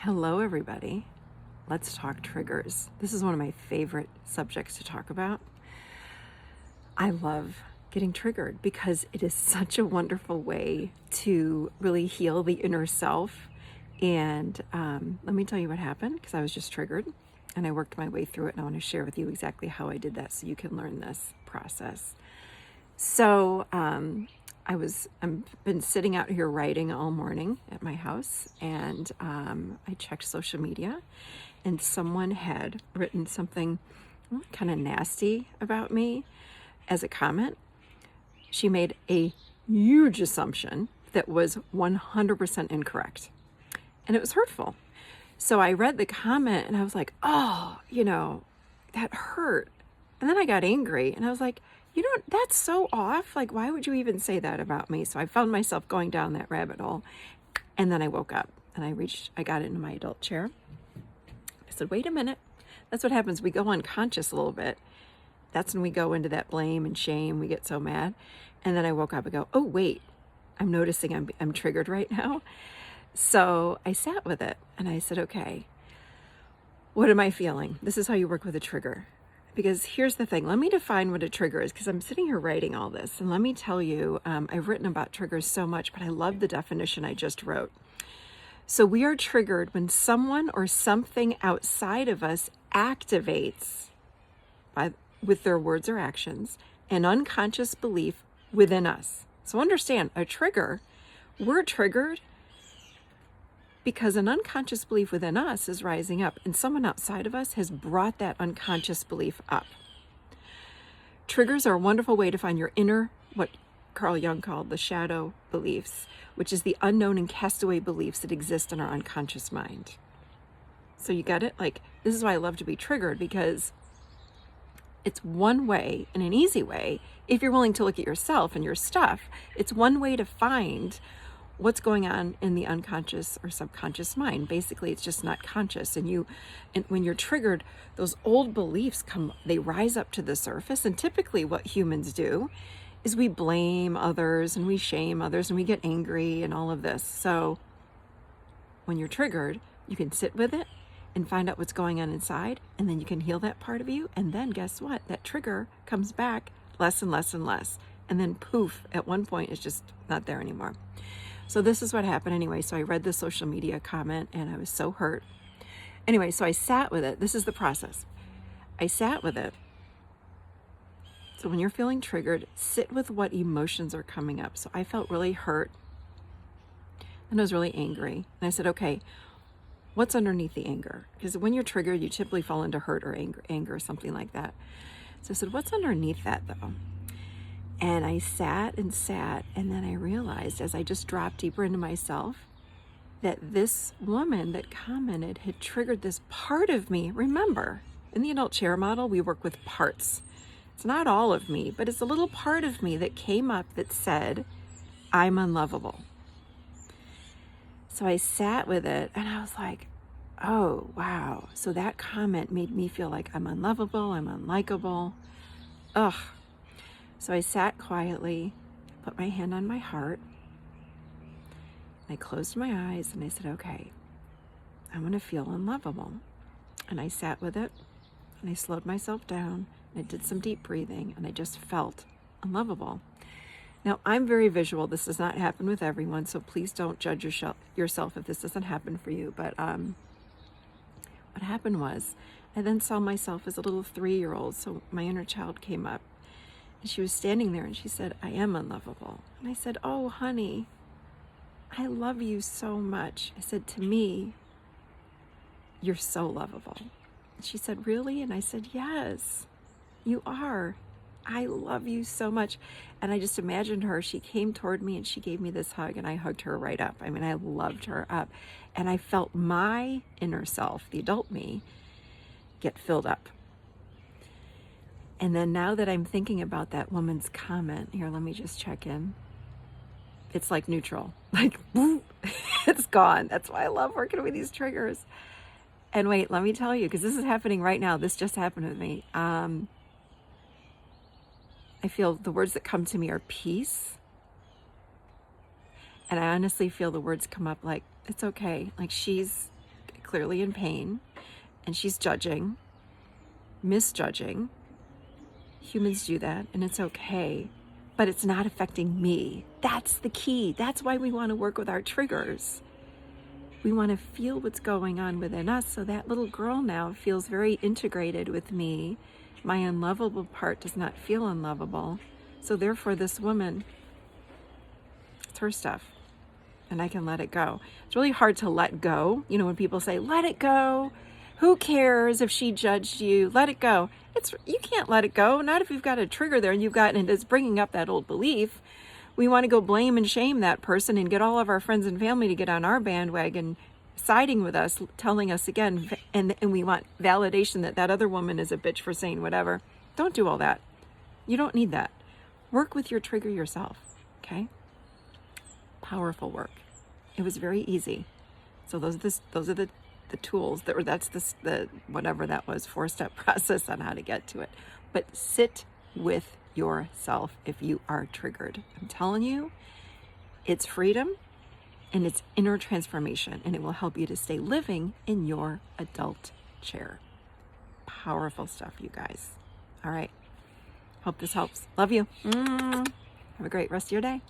Hello, everybody. Let's talk triggers. This is one of my favorite subjects to talk about. I love getting triggered because it is such a wonderful way to really heal the inner self. And let me tell you what happened, because I was just triggered and I worked my way through it, and I want to share with you exactly how I did that so you can learn this process. So I've been sitting out here writing all morning at my house, and I checked social media, and someone had written something kind of nasty about me as a comment. She made a huge assumption that was 100% incorrect, and it was hurtful. So I read the comment and I was like, oh, that hurt. And then I got angry and I was like, that's so off. Like, why would you even say that about me? So I found myself going down that rabbit hole. And then I woke up and I got into my adult chair. I said, wait a minute. That's what happens. We go unconscious a little bit. That's when we go into that blame and shame. We get so mad. And then I woke up and go, oh, wait, I'm noticing I'm triggered right now. So I sat with it and I said, okay, what am I feeling? This is how you work with a trigger. Because here's the thing, let me define what a trigger is, because I'm sitting here writing all this. And let me tell you, I've written about triggers so much, but I love the definition I just wrote. So we are triggered when someone or something outside of us activates, with their words or actions, an unconscious belief within us. So understand, we're triggered because an unconscious belief within us is rising up, and someone outside of us has brought that unconscious belief up. Triggers are a wonderful way to find your inner, what Carl Jung called the shadow beliefs, which is the unknown and castaway beliefs that exist in our unconscious mind. So you get it? This is why I love to be triggered, because it's one way, and an easy way, if you're willing to look at yourself and your stuff, it's one way to find what's going on in the unconscious or subconscious mind. Basically, it's just not conscious. And when you're triggered, those old beliefs they rise up to the surface. And typically what humans do is we blame others and we shame others and we get angry and all of this. So when you're triggered, you can sit with it and find out what's going on inside, and then you can heal that part of you. And then guess what? That trigger comes back less and less and less. And then poof, at one point it's just not there anymore. So this is what happened anyway. So I read the social media comment and I was so hurt. Anyway, so I sat with it. This is the process. I sat with it. So when you're feeling triggered, sit with what emotions are coming up. So I felt really hurt and I was really angry. And I said, okay, what's underneath the anger? Because when you're triggered, you typically fall into hurt or anger or something like that. So I said, what's underneath that though? And I sat, and then I realized, as I just dropped deeper into myself, that this woman that commented had triggered this part of me. Remember, in the adult chair model, we work with parts. It's not all of me, but it's a little part of me that came up that said, I'm unlovable. So I sat with it, and I was like, oh, wow. So that comment made me feel like I'm unlovable, I'm unlikable. Ugh. So I sat quietly, put my hand on my heart, and I closed my eyes and I said, okay, I'm going to feel unlovable. And I sat with it and I slowed myself down and I did some deep breathing and I just felt unlovable. Now, I'm very visual. This does not happen with everyone, so please don't judge yourself if this doesn't happen for you. But what happened was I then saw myself as a little 3-year-old, so my inner child came up. And she was standing there and she said, I am unlovable. And I said, oh, honey, I love you so much. I said, to me, you're so lovable. And she said, really? And I said, yes, you are. I love you so much. And I just imagined her. She came toward me and she gave me this hug and I hugged her right up. I mean, I loved her up. And I felt my inner self, the adult me, get filled up. And then now that I'm thinking about that woman's comment, here, let me just check in. It's like neutral, it's gone. That's why I love working with these triggers. And wait, let me tell you, because this is happening right now. This just happened with me. I feel the words that come to me are peace. And I honestly feel the words come up like, it's okay. Like she's clearly in pain and she's judging, misjudging. Humans do that, and it's okay, but it's not affecting me. That's the key. That's why we want to work with our triggers. We want to feel what's going on within us, so that little girl now feels very integrated with me. My unlovable part does not feel unlovable. So therefore, this woman, it's her stuff, and I can let it go. It's really hard to let go. You know, when people say, let it go, who cares if she judged you? Let it go. You can't let it go. Not if you've got a trigger there and it's bringing up that old belief. We want to go blame and shame that person and get all of our friends and family to get on our bandwagon, siding with us, telling us again, and we want validation that other woman is a bitch for saying whatever. Don't do all that. You don't need that. Work with your trigger yourself, okay? Powerful work. It was very easy. So those are the tools that's the whatever that was, 4-step process on how to get to it. But sit with yourself if you are triggered. I'm telling you, it's freedom and it's inner transformation, and it will help you to stay living in your adult chair. Powerful stuff, you guys. All right. Hope this helps. Love you. Have a great rest of your day.